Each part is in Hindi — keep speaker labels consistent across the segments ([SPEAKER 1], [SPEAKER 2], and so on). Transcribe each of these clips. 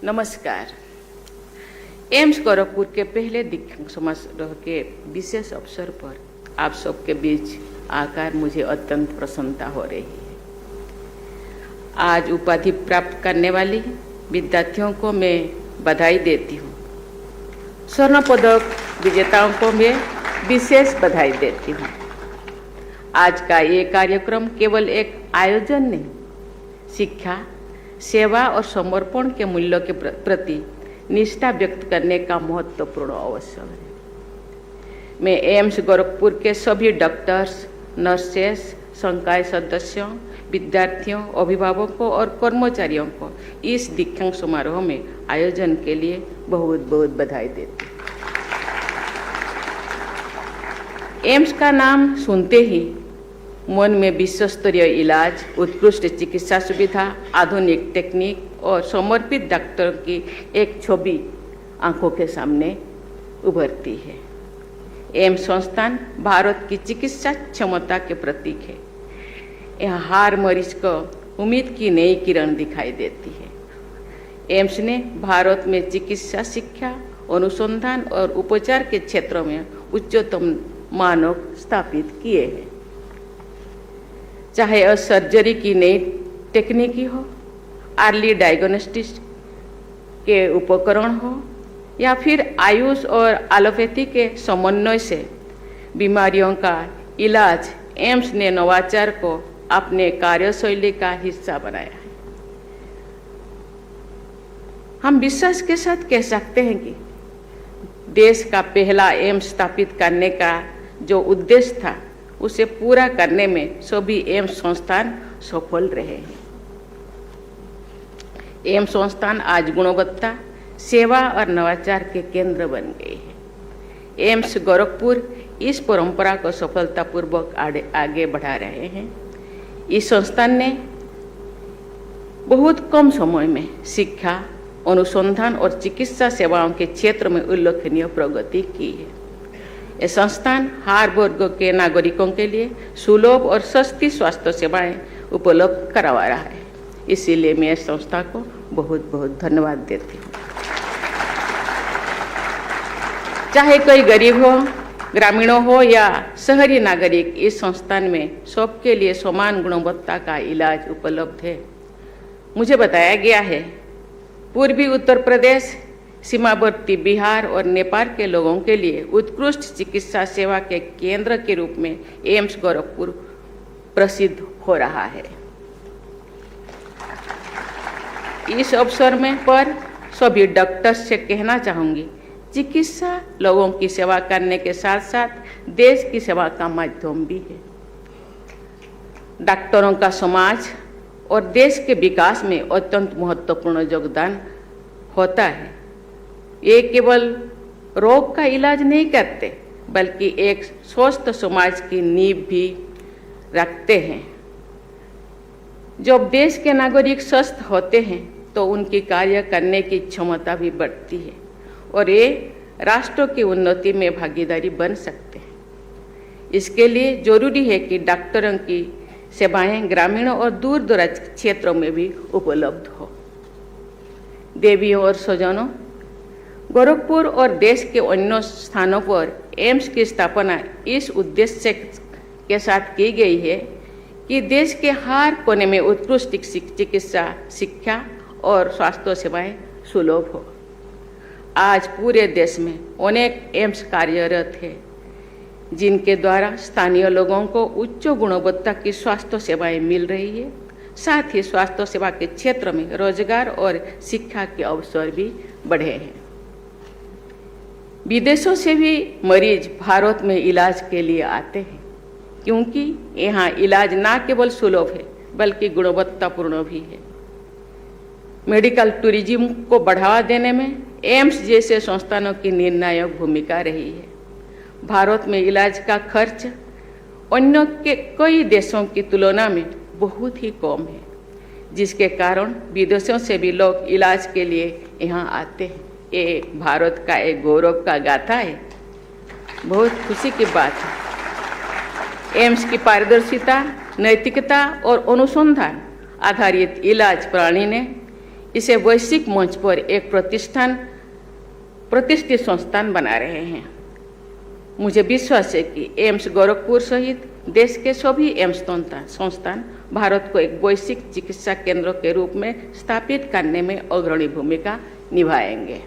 [SPEAKER 1] नमस्कार। एम्स गोरखपुर के पहले दीक्षांत समारोह के विशेष अवसर पर आप सबके बीच आकर मुझे अत्यंत प्रसन्नता हो रही है। आज उपाधि प्राप्त करने वाली विद्यार्थियों को मैं बधाई देती हूँ। स्वर्ण पदक विजेताओं को मैं विशेष बधाई देती हूँ। आज का ये कार्यक्रम केवल एक आयोजन नहीं, शिक्षा, सेवा और समर्पण के मूल्यों के प्रति निष्ठा व्यक्त करने का महत्वपूर्ण अवसर है। मैं एम्स गोरखपुर के सभी डॉक्टर्स, नर्सेस, संकाय सदस्यों, विद्यार्थियों, अभिभावकों और कर्मचारियों को इस दीक्षांत समारोह में आयोजन के लिए बहुत बहुत बधाई देती हूँ। एम्स का नाम सुनते ही मन में विश्व स्तरीय इलाज, उत्कृष्ट चिकित्सा सुविधा, आधुनिक टेक्निक और समर्पित डॉक्टरों की एक छवि आंखों के सामने उभरती है। एम्स संस्थान भारत की चिकित्सा क्षमता के प्रतीक है। यहाँ हर मरीज को उम्मीद की नई किरण दिखाई देती है। एम्स ने भारत में चिकित्सा शिक्षा, अनुसंधान और उपचार के क्षेत्रों में उच्चतम मानक स्थापित किए हैं। चाहे सर्जरी की नई टेक्निक हो, अर्ली डायग्नोस्टिक्स के उपकरण हो या फिर आयुष और एलोपैथी के समन्वय से बीमारियों का इलाज, एम्स ने नवाचार को अपने कार्यशैली का हिस्सा बनाया है। हम विश्वास के साथ कह सकते हैं कि देश का पहला एम्स स्थापित करने का जो उद्देश्य था, उसे पूरा करने में सभी एम्स संस्थान सफल रहे हैं। एम्स संस्थान आज गुणवत्ता, सेवा और नवाचार के केंद्र बन गए हैं। एम्स गोरखपुर इस परंपरा को सफलतापूर्वक आगे बढ़ा रहे हैं। इस संस्थान ने बहुत कम समय में शिक्षा, अनुसंधान और चिकित्सा सेवाओं के क्षेत्र में उल्लेखनीय प्रगति की है। यह संस्थान हर वर्ग के नागरिकों के लिए सुलभ और सस्ती स्वास्थ्य सेवाएं उपलब्ध करवा रहा है। इसीलिए मैं इस संस्था को बहुत बहुत धन्यवाद देती हूँ। चाहे कोई गरीब हो, ग्रामीणों हो या शहरी नागरिक, इस संस्थान में सबके लिए समान गुणवत्ता का इलाज उपलब्ध है। मुझे बताया गया है पूर्वी उत्तर प्रदेश, सीमावर्ती बिहार और नेपाल के लोगों के लिए उत्कृष्ट चिकित्सा सेवा के केंद्र के रूप में एम्स गोरखपुर प्रसिद्ध हो रहा है। इस अवसर में पर सभी डॉक्टर्स से कहना चाहूँगी, चिकित्सा लोगों की सेवा करने के साथ साथ देश की सेवा का माध्यम भी है। डॉक्टरों का समाज और देश के विकास में अत्यंत महत्वपूर्ण योगदान होता है। ये केवल रोग का इलाज नहीं करते, बल्कि एक स्वस्थ समाज की नींव भी रखते हैं। जब देश के नागरिक स्वस्थ होते हैं तो उनकी कार्य करने की क्षमता भी बढ़ती है और ये राष्ट्र की उन्नति में भागीदारी बन सकते हैं। इसके लिए जरूरी है कि डॉक्टरों की सेवाएं ग्रामीण और दूर दराज क्षेत्रों में भी उपलब्ध हो। देवियों और स्वजनों, गोरखपुर और देश के अन्य स्थानों पर एम्स की स्थापना इस उद्देश्य के साथ की गई है कि देश के हर कोने में उत्कृष्ट चिकित्सा, शिक्षा और स्वास्थ्य सेवाएं सुलभ हो। आज पूरे देश में अनेक एम्स कार्यरत है, जिनके द्वारा स्थानीय लोगों को उच्च गुणवत्ता की स्वास्थ्य सेवाएं मिल रही है। साथ ही स्वास्थ्य सेवा के क्षेत्र में रोजगार और शिक्षा के अवसर भी बढ़े हैं। विदेशों से भी मरीज भारत में इलाज के लिए आते हैं, क्योंकि यहाँ इलाज न केवल सुलभ है बल्कि गुणवत्तापूर्ण भी है। मेडिकल टूरिज्म को बढ़ावा देने में एम्स जैसे संस्थानों की निर्णायक भूमिका रही है। भारत में इलाज का खर्च अन्य के कई देशों की तुलना में बहुत ही कम है, जिसके कारण विदेशों से भी लोग इलाज के लिए यहाँ आते हैं। ये भारत का एक गौरव का गाथा है, बहुत खुशी की बात है। एम्स की पारदर्शिता, नैतिकता और अनुसंधान आधारित इलाज प्रणाली ने इसे वैश्विक मंच पर एक प्रतिष्ठित संस्थान बना रहे हैं। मुझे विश्वास है कि एम्स गोरखपुर सहित देश के सभी एम्स संस्थान भारत को एक वैश्विक चिकित्सा केंद्र के रूप में स्थापित करने में अग्रणी भूमिका निभाएंगे।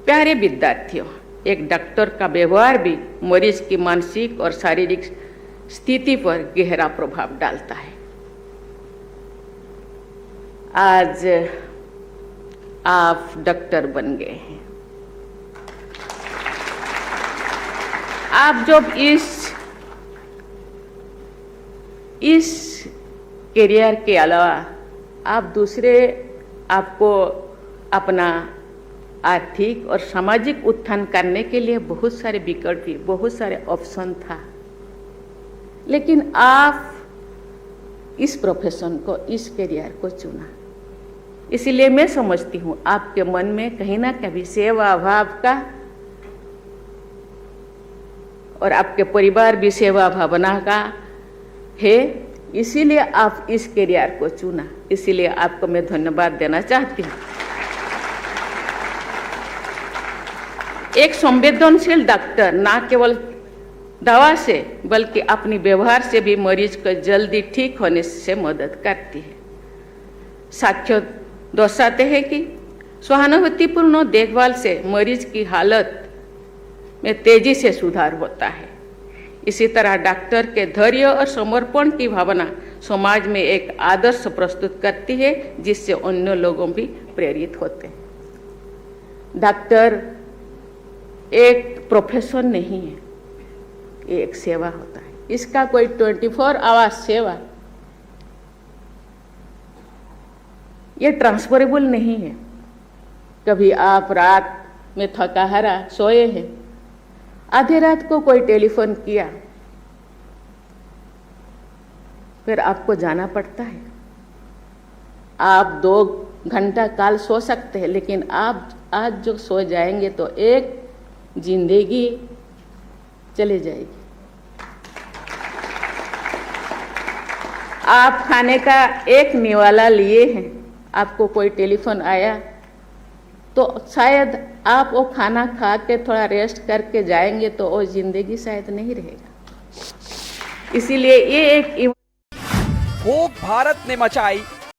[SPEAKER 1] प्यारे विद्यार्थियों, एक डॉक्टर का व्यवहार भी मरीज की मानसिक और शारीरिक स्थिति पर गहरा प्रभाव डालता है। आज आप डॉक्टर बन गए हैं। आप जब इस करियर के अलावा आप दूसरे आपको अपना आर्थिक और सामाजिक उत्थान करने के लिए बहुत सारे विकल्प, बहुत सारे ऑप्शन था, लेकिन आप इस प्रोफेशन को, इस करियर को चुना। इसलिए मैं समझती हूँ आपके मन में कहीं ना कहीं सेवा भाव का और आपके परिवार भी सेवा भावना का है, इसीलिए आप इस करियर को चुना। इसीलिए आपको मैं धन्यवाद देना चाहती हूँ। एक संवेदनशील डॉक्टर न केवल दवा से बल्कि अपनी व्यवहार से भी मरीज को जल्दी ठीक होने से मदद करती है। साक्ष्य दर्शाते हैं कि सहानुभूतिपूर्ण देखभाल से मरीज की हालत में तेजी से सुधार होता है। इसी तरह डॉक्टर के धैर्य और समर्पण की भावना समाज में एक आदर्श प्रस्तुत करती है, जिससे अन्य लोगों भी प्रेरित होते हैं। डॉक्टर एक प्रोफेशन नहीं है, ये एक सेवा होता है। इसका कोई 24 आवर सेवा ये ट्रांसफरेबल नहीं है। कभी आप रात में थका हारा सोए हैं, आधी रात को कोई टेलीफोन किया, फिर आपको जाना पड़ता है। आप 2 घंटा काल सो सकते हैं, लेकिन आप आज जो सो जाएंगे तो एक जिंदगी चली जाएगी। आप खाने का एक निवाला लिए हैं, आपको कोई टेलीफोन आया तो शायद आप वो खाना खा के थोड़ा रेस्ट करके जाएंगे तो वो जिंदगी शायद नहीं रहेगा। इसीलिए ये एक
[SPEAKER 2] भोग भारत ने मचाई